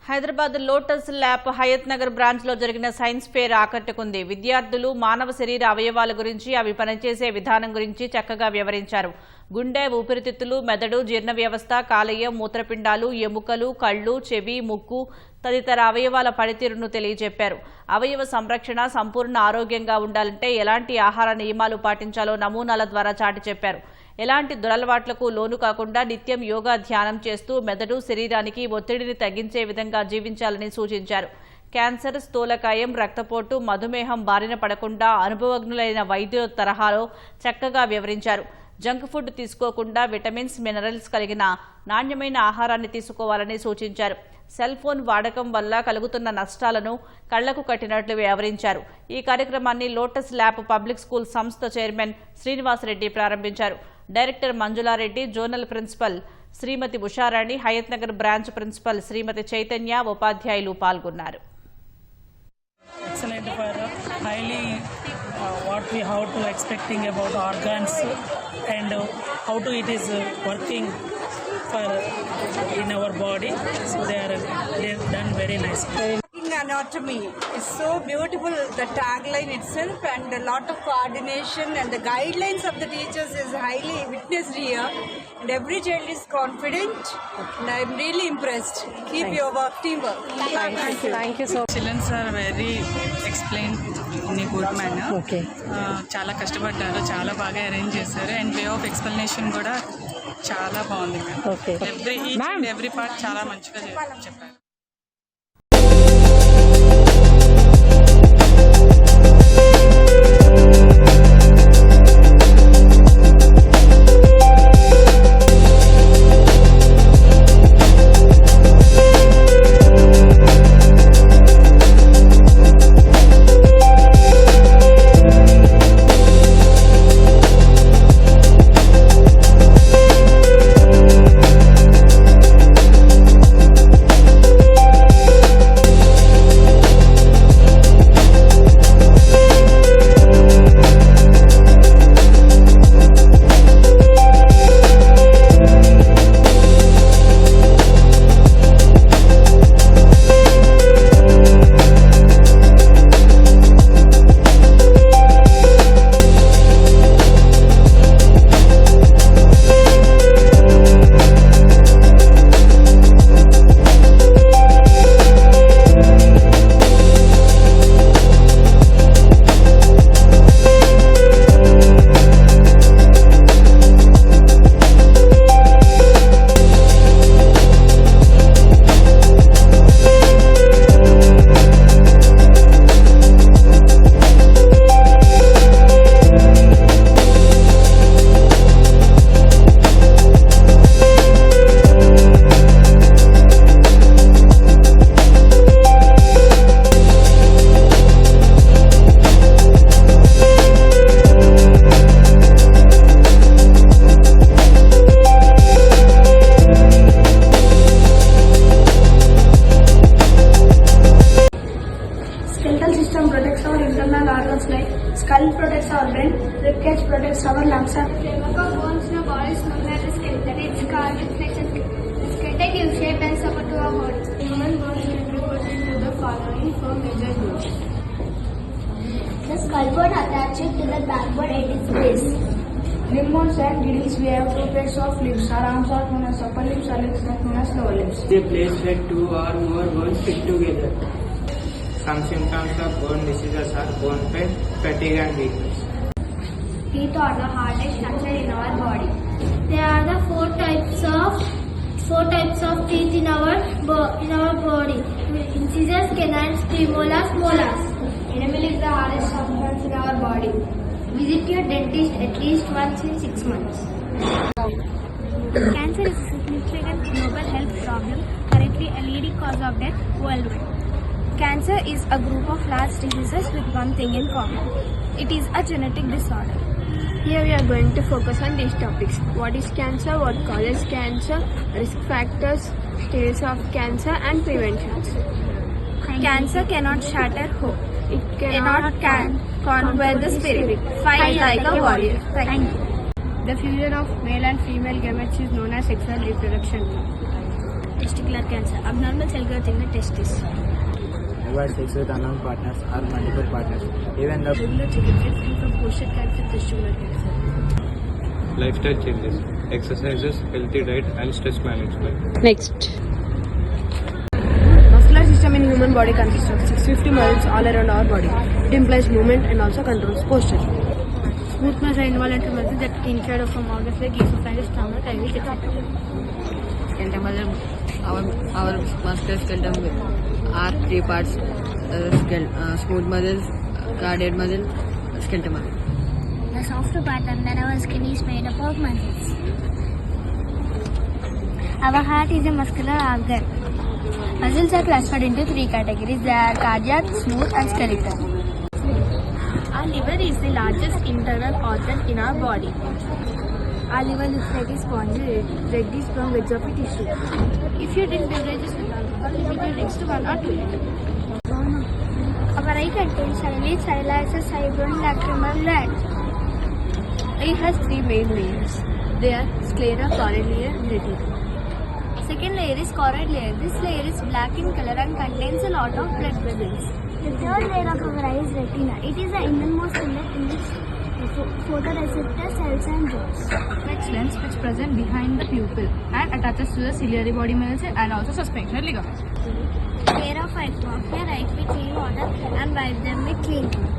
Hyderabad lotus lab Hayat Nagar branch లో జరిగిన science fair ఆకట్టుకుంది. విద్యార్థులు మానవ శరీర అవయవాల గురించి, అవి పనిచేసే విధానం గురించి చక్కగా వివరించారు. గుండె, ఊపిరితిత్తులు, మెదడు, జీర్ణ వ్యవస్థ, కాలేయం, మూత్రపిండాలు, ఎముకలు, కళ్ళు, చెవి, ముక్కు తదితర అవయవాల పనితీరును తెలియజెప్పారు. అవయవ సంరక్షణ సంపూర్ణ ఆరోగ్యంగా ఉండాలంటే ఎలాంటి ఆహార నియమాలు పాటించాలో నమూనాల ద్వారా చాటి చెప్పారు. ఎలాంటి దురలవాట్లకు లోను కాకుండా నిత్యం యోగా, ధ్యానం చేస్తూ మెదడు, శరీరానికి ఒత్తిడిని తగ్గించే విధంగా జీవించాలని సూచించారు. క్యాన్సర్, స్థూలకాయం, రక్తపోటు, మధుమేహం బారిన పడకుండా అనుభవజ్ఞులైన వైద్యుల తరహాలో చక్కగా వివరించారు. జంక్ ఫుడ్ తీసుకోకుండా విటమిన్స్, మినరల్స్ కలిగిన నాణ్యమైన ఆహారాన్ని తీసుకోవాలని సూచించారు. సెల్ ఫోన్ వాడకం వల్ల కలుగుతున్న నష్టాలను కళ్లకు కట్టినట్లు వివరించారు. ఈ కార్యక్రమాన్ని లోటస్ ల్యాబ్ పబ్లిక్ స్కూల్ సంస్థ చైర్మన్ శ్రీనివాసరెడ్డి ప్రారంభించారు. డైరెక్టర్ మంజులారెడ్డి, జోనల్ ప్రిన్సిపల్ శ్రీమతి ఉషారాణి, హయత్ నగర్ బ్రాంచ్ ప్రిన్సిపల్ శ్రీమతి చైతన్య, ఉపాధ్యాయులు పాల్గొన్నారు. Excellent for highly what we have to expecting about organs and how to it is working for in our body. So they have done very nice. Anatomy is so beautiful, the tagline itself, and a lot of coordination and the guidelines of the teachers is highly witnessed here, and every child is confident, and I am really impressed. Keep your work, teamwork. Thank you so much. Children are very explained in a good manner. Okay. చాలా కష్టపడ్డారు, చాలా బాగా arrange చేశారు, and way of explanation కూడా చాలా బాగుంది ma'am. Okay. Every part చాలా మంచిగా చెప్పారు. Skeletal system protects our internal organs like skull protects our brain, ribcage protects our lungs. Framework of bones in our body is known as the skeleton. It's called reflection. The skeleton gives shape and support to our body. Human bones can be put into the following four major groups. The skull bone attaches to the backbone at its base. Limb bones and girdles, we have two pairs of limbs. Our arms are known as upper limbs, our legs are known as lower limbs. The place where two or more bones fit together. Some symptoms of bone diseases are bone pain, fatigue and weakness. Teeth are the hardest structure in our body. There are the four types of teeth in our body: incisors, canines, premolars, molars. Enamel is the hardest substance in our body. Visit your dentist at least once in 6 months. Cancer is a significant global health problem, currently a leading cause of death worldwide. Cancer is a group of large diseases with one thing in common. It is a genetic disorder. Here we are going to focus on these topics. What is cancer, what causes cancer, risk factors, stages of cancer and preventions. Cancer cannot shatter hope. It cannot conquer the spirit. Fight like a warrior. Thank you. The fusion of male and female gametes is known as sexual reproduction. testicular cancer, abnormal cell growth in the testis. Avoid sex with unknown partners or multiple partners. Even the Regular checkup free from prostate cancer, testicular cancer. lifestyle changes, exercises, healthy diet, and stress management. Next. Muscular system in human body consists of 650 muscles all around our body. It implies movement and also controls posture. Smooth muscle are involuntary muscles that inside of from organs like esophagus, stomach, pelvis, etc. Skeletal muscle, our muscular skeleton are three parts: smooth muscles, cardiac muscle, skeletal muscle. The softer part under our skin is made up of muscles. Our heart is a muscular organ. Muscles are classified into three categories. They are cardiac, smooth and skeletal. Our liver is the largest internal organ in our body. Our liver looks like a spongy reddish from beds of tissue. If you drink beverages with alcohol, limit your drinks to 1 or 2. Our eye contains highly stylized fibrin lacrimal gland. Eye has three main layers. They are sclera, choroid layer, and retina. Second layer is choroid layer. This layer is black in color and contains a lot of blood vessels. The third layer of our eye is retina. It is the innermost layer in which photoreceptor cells and rods. Convex lens which present behind the pupil and attaches to the ciliary body muscle and also suspension ligament. Layer of eye wash your eyes with clean water and wipe them with clean cloth.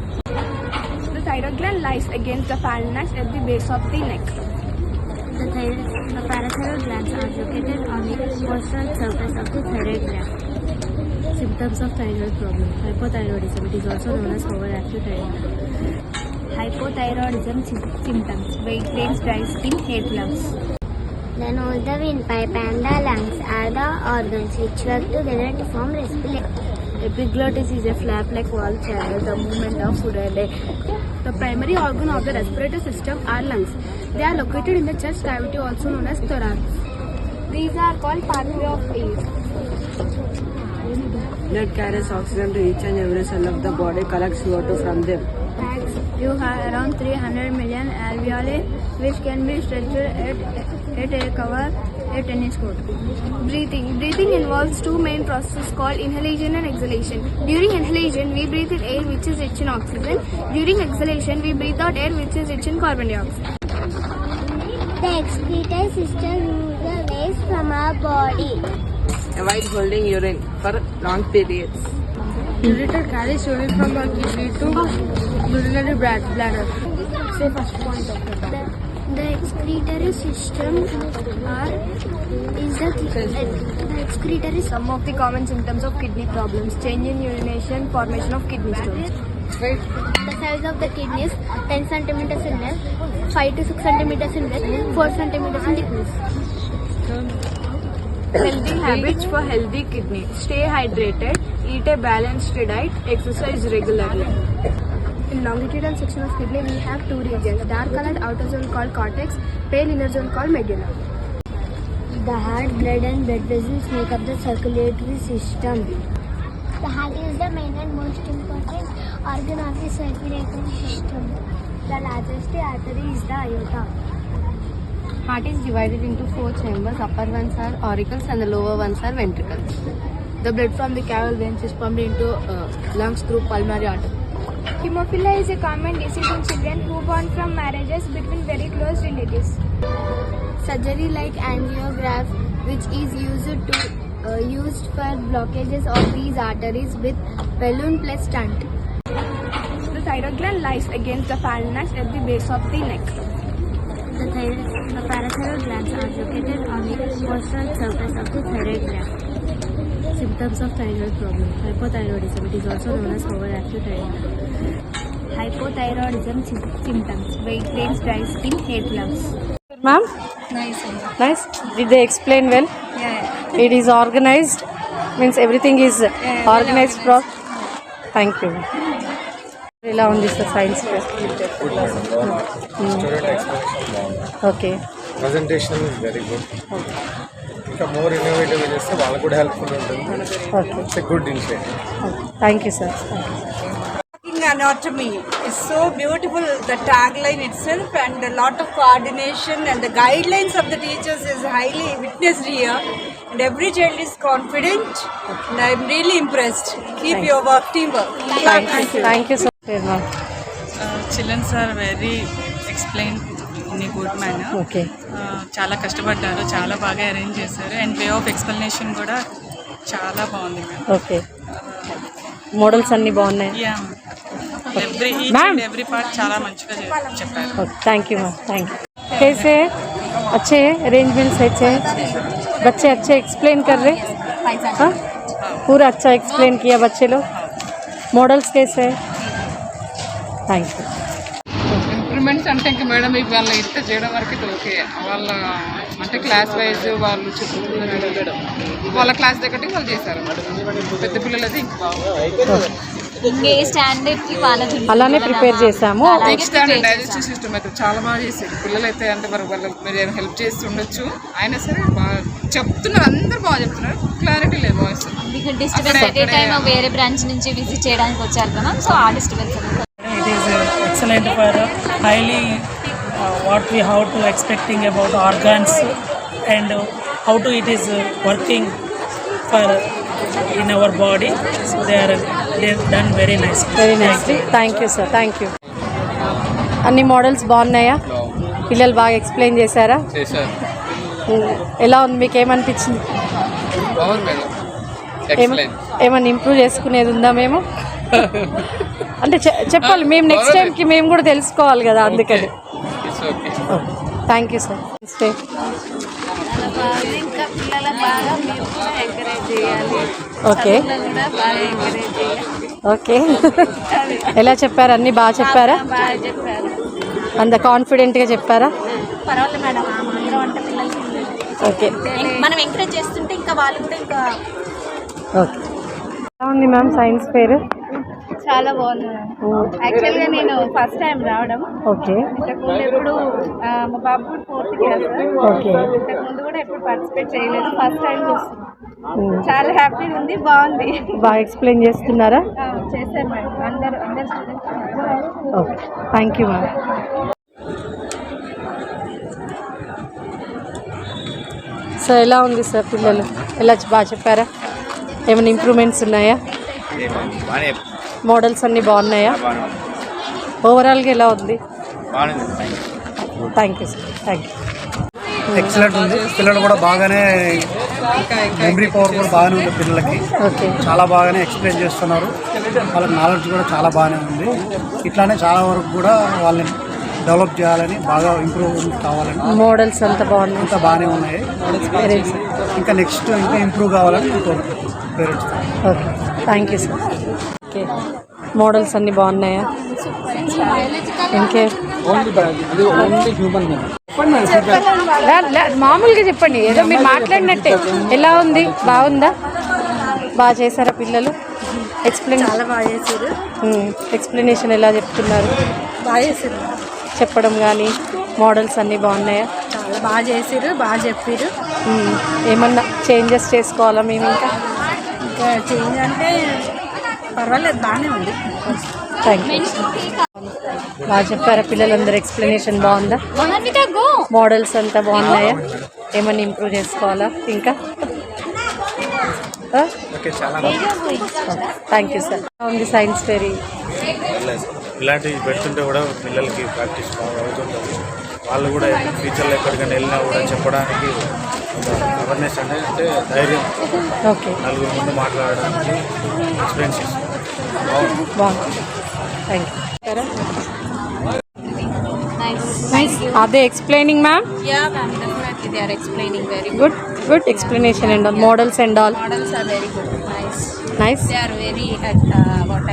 The thyroid gland lies against the phalanx at the base of the neck. The parathyroid glands are located on the posterior surface of the thyroid gland. Symptoms of thyroid problem: hypothyroidism. It is also known as overactive thyroid. Hypothyroidism symptoms: weight gain, dry skin, hair loss. The nose, the windpipe and the lungs are the organs which work together to form respiration. Epiglottis is a flap-like valve channel the movement of food and air. The primary organ of the respiratory system are lungs. They are located in the chest cavity, also known as thorax. These are called pathway of air. Blood carries oxygen to each and every cell of the body, collects CO2 from them. You have around 300 million alveoli which can be stretched at a cover a tennis court. Breathing involves two main processes called inhalation and exhalation. During inhalation, we breathe in air which is rich in oxygen. During exhalation, we breathe out air which is rich in carbon dioxide. The excretory system removes the waste from our body. Avoid holding urine for long periods. Ureter carries urine from our kidney to urinary bladder. Say first point of the talk. The excretory system Some of the common symptoms of kidney problems: change in urination, formation of kidney stones. The size of the kidneys 10 centimeters in length, 5 to 6 centimeters in width, 4 centimeters in thickness. Healthy habits for healthy kidney: stay hydrated, eat a balanced diet, exercise regularly. In longitudinal section of kidney, we have two regions: dark colored outer zone called cortex, pale inner zone called medulla. The heart, blood and blood vessels make up the circulatory system. The heart is the main and most important organ of the circulatory system. The largest artery is the aorta. Heart is divided into 4 chambers. Upper ones are auricles and the lower ones are ventricles. The blood from the caval veins is pumped into lungs through pulmonary artery. Hemophilia is a common disease in children who born from marriages between very close relatives. Surgery like angiograph, which is used for blockages of these arteries with balloon plus stent. The thyroid gland lies against the phalanx at the base of the neck. The parathyroid glands are located on the posterior surface of the thyroid gland. Symptoms of thyroid problem: hypothyroidism. It is also known as overactive thyroid. Hypothyroidism symptoms: weight gain, dry skin, hair loss. Ma'am? Nice. Did they explain well? Yeah. It is organized. Means everything is organized. Thank you. ఎలా ఉంది sir science Student explanation బాగుంది. Okay Presentation is very good. ఇంకా more innovative చేస్తే వాళ్ళకు కూడా helpful ఉంటుంది. Okay It's a good initiative. Thank you sir Anatomy is so beautiful, the tagline itself, and a lot of coordination and the guidelines of the teachers is highly witnessed here, and every child is confident, and I'm really impressed. Keep your work, teamwork. Thank you so much, ma'am. Children's are very explain in a good manner. Okay, చాలా కష్టపడ్డారు, చాలా బాగా arrange చేశారు and way of explanation కూడా చాలా బాగుంది ma'am. Okay, models అన్నీ బాగున్నాయి. యా, ఎవ్రీ పార్ట్ చాలా మంచిగా చెప్పారు. Thank you ma'am, thank you. कैसे अच्छे अरेंजमेंट्स अच्छे, बच्चे अच्छे एक्सप्लेन कर रहे, हाँ पूरा अच्छा एक्सप्लेन किया बच्चे लोग. मॉडल्स कैसे है? Thank you. ఇంప్రూవ్మెంట్స్ అంటే ఇంకా మేడం వాళ్ళ ఇంత చేయడం వరకు ఓకే. వాళ్ళ అంటే క్లాస్ వైజ్ వాళ్ళు చెప్తున్నారు, వాళ్ళ క్లాస్ దగ్గరికి వాళ్ళు చేశారు. పెద్ద పిల్లలు అయితే ఇంకా అలానే ప్రిపేర్ చేసాము. నెక్స్ట్ డైజెస్టివ్ సిస్టమ్ అయితే చాలా బాగా చేశారు పిల్లలు అయితే. అంటే మరి వాళ్ళు మీరు ఏమైనా హెల్ప్ చేసి ఉండొచ్చు, అయినా సరే బాగా చెప్తున్నారు, అందరూ బాగా చెప్తున్నారు. క్లారిటీ లేదు వాయిస్. వేరే బ్రాంచ్ నుంచి విజిట్ చేయడానికి వచ్చారు కదా, సో ఆ disturbance. It is excellent for highly what we have to expecting about organs and how to it is working for in our body. So they've done very nicely. Very nice. Thank you sir, thank you. అన్ని models బాగున్నాయా? పిల్లలు బాగా explain చేశారా? ఎలా ఉంది, మీకు ఏమనిపించింది? ఏమన్నా ఇంప్రూవ్ చేసుకునేది ఉందా? మేము అంటే చెప్పాలి, మేము నెక్స్ట్ టైంకి మేము కూడా తెలుసుకోవాలి కదా, అందుకని. Thank you sir. Okay okay, ఎలా చెప్పారు? అన్నీ బాగా చెప్పారా? అంత కాన్ఫిడెంట్గా చెప్పారా? ఓకే, మనం ఎంకరేజ్ చేస్తుంటే ఇంకా వాళ్ళు కూడా ఇంకా. ఓకే, ఎలా ఉంది మ్యామ్ సైన్స్ ఫేర్? చాలా బాగుంది. యాక్చువల్గా నేను ఫస్ట్ టైం రావడం. ఓకే, ఇంతకుముందు ఎప్పుడు మా బాబు 4th క్లాస్. ఓకే, ఇంతకుముందు కూడా ఎప్పుడు పార్టిసిపేట్ చేయలేదు, ఫస్ట్ టైం చూస్తున్నాను. చాలా హ్యాపీగా ఉంది, బాగుంది. బాగా ఎక్స్ప్లెయిన్ చేస్తున్నారా? చేశారు మేడం, అందరు students. Okay, thank you ma'am. Sir ఎలా ఉంది సార్? పిల్లలు ఎలా బాగా చెప్పారా? ఏమైనా ఇంప్రూవ్మెంట్స్ ఉన్నాయా? మోడల్స్ అన్నీ బాగున్నాయా? ఓవరాల్గా ఎలా ఉంది? Thank you sir, thank you. Excellent ఉంది. పిల్లలు కూడా బాగానే మెమరీ పవర్ కూడా బాగానే ఉంది పిల్లలకి. ఓకే, చాలా బాగానే ఎక్స్ప్లెయిన్ చేస్తున్నారు. వాళ్ళకి నాలెడ్జ్ కూడా చాలా బాగానే ఉంది. ఇట్లానే చాలా వరకు కూడా వాళ్ళని డెవలప్ చేయాలని, బాగా ఇంప్రూవ్ కావాలని. మోడల్స్ అంతా బాగున్నాయి, అంతా బాగానే ఉన్నాయి. ఇంకా నెక్స్ట్ ఇంకా ఇంప్రూవ్ కావాలని parents. Okay, thank you sir. Okay, models అన్నీ బాగున్నాయా? ఇంకే మామూలుగా చెప్పండి, ఏదో మీరు మాట్లాడినట్టే. ఎలా ఉంది? బాగుందా? బాగా చేశారా పిల్లలు? చాలా బాగా చేశారు. ఎక్స్ప్లెనేషన్ ఎలా చెప్తున్నారు? బాగా చేశారు. చెప్పడం కానీ మోడల్స్ అన్నీ బాగున్నాయా? చాలా బాగా చేశారు, బాగా చెప్పారు. ఏమన్నా చేంజెస్ చేసుకోవాలా మేము? ఇంకా చేంజ్ అంటే పర్వాలేదు, బాగానే ఉంది. Thank you. బాగా చెప్పారా పిల్లలందరూ? ఎక్స్ప్లెనేషన్ బాగుందా? మోడల్స్ అంతా బాగున్నాయా? ఏమన్నా ఇంప్రూవ్ చేసుకోవాలా ఇంకా? Thank you sir. ఉంది సైన్స్ ఫేర్. ఇలాంటివి పెడుతుంటే కూడా పిల్లలకి ప్రాక్టీస్ బాగా అవుతుంటుంది. వాళ్ళు కూడా ఫ్యూచర్లో ఎక్కడికైనా వెళ్ళినా కూడా చెప్పడానికి అవేర్నెస్ అంటే ధైర్యం. ఓకే, నలుగురు ముందు మాట్లాడడానికి ఎక్స్పీరియన్స్ బాగుంది. Thank you. Are they explaining, ma'am? Yeah, ma'am, definitely they are explaining very good. Good explanation and all, models and all. Models are very good, nice. Nice. They are very what I